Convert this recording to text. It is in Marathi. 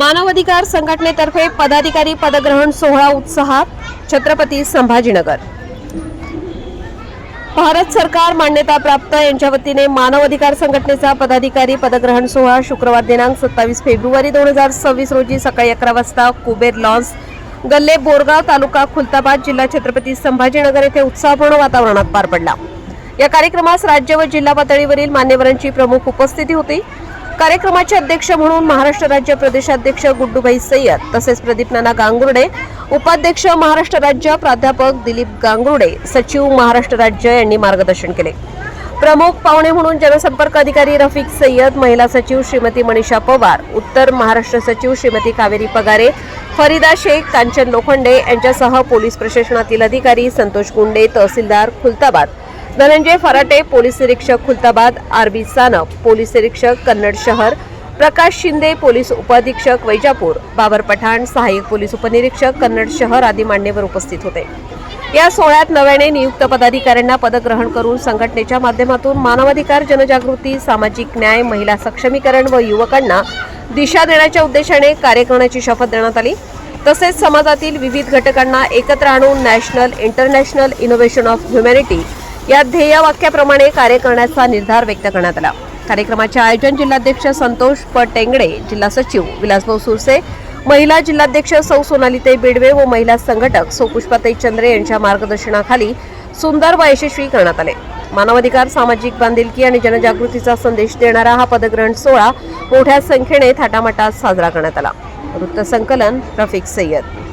मानवाधिकार संघटनेतर्फे पदाधिकारी पदग्रहण सोहळा उत्साहात छत्रपती संभाजीनगर। भारत सरकार मान्यता प्राप्त यांच्या वतीने मानवाधिकार संघटनेचा पदाधिकारी पदग्रहण सोहळा शुक्रवार दिनांक 27 फेब्रुवारी 2026 रोजी सकाळी 11 वाजता कुबेर लॉन्स गल्ले बोरगाव तालुका खुलताबाद जिल्हा छत्रपती संभाजीनगर येथे उत्साहपूर्ण वातावरणात पार पडला। या कार्यक्रमास राज्य व जिल्हा पातळीवरील मान्यवरांची प्रमुख उपस्थिती होती। कार्यक्रमाचे अध्यक्ष म्हणून महाराष्ट्र राज्य प्रदेशाध्यक्ष गुड्डूभाई सय्यद तसेच प्रदीप नाना गांगुर्डे, उपाध्यक्ष महाराष्ट्र राज्य प्राध्यापक दिलीप गांगुर्डे, सचिव महाराष्ट्र राज्य यांनी मार्गदर्शन केले। प्रमुख पाहुणे म्हणून जनसंपर्क अधिकारी रफिक सय्यद, महिला सचिव श्रीमती मनीषा पवार, उत्तर महाराष्ट्र सचिव श्रीमती कावेरी पगारे, फरीदा शेख, कांचन लोखंडे यांच्यासह पोलीस प्रशासनातील अधिकारी संतोष गुंडे, तहसीलदार खुलताबाद, धनंजय फराटे, पोलीस निरीक्षक खुलताबाद, आरबी सानप, पोलीस निरीक्षक कन्नड शहर, प्रकाश शिंदे, पोलीस उपअधीक्षक वैजापूर, बाबर पठाण, सहाय्यक पोलीस उपनिरीक्षक कन्नड शहर आदी मान्यवर उपस्थित होते। या सोहळ्यात नव्याने नियुक्त पदाधिकाऱ्यांना पदग्रहण करून संघटनेच्या माध्यमातून मानवाधिकार, जनजागृती, सामाजिक न्याय, महिला सक्षमीकरण व युवकांना दिशा देण्याच्या उद्देशाने कार्य करण्याची शपथ देण्यात आली। तसेच समाजातील विविध घटकांना एकत्र आणून national international innovation of humanity या ध्येय वाक्याप्रमाणे कार्य करण्याचा निर्धार व्यक्त करण्यात आला। कार्यक्रमाचे आयोजन जिल्हाध्यक्ष संतोष टेंगडे, जिल्हा सचिव विलासभाऊ सुरसे, महिला जिल्हाध्यक्ष सौ सोनालीताई बेडवे व महिला संघटक सौ पुष्पाताई चंद्रे यांच्या मार्गदर्शनाखाली सुंदर व यशस्वी करण्यात आले। मानवाधिकार, सामाजिक बांधिलकी आणि जनजागृतीचा संदेश देणारा हा पदग्रहण सोहळा मोठ्या संख्येने थाटामाटात साजरा करण्यात आला। वृत्तसंकलन रफिक सय्यद।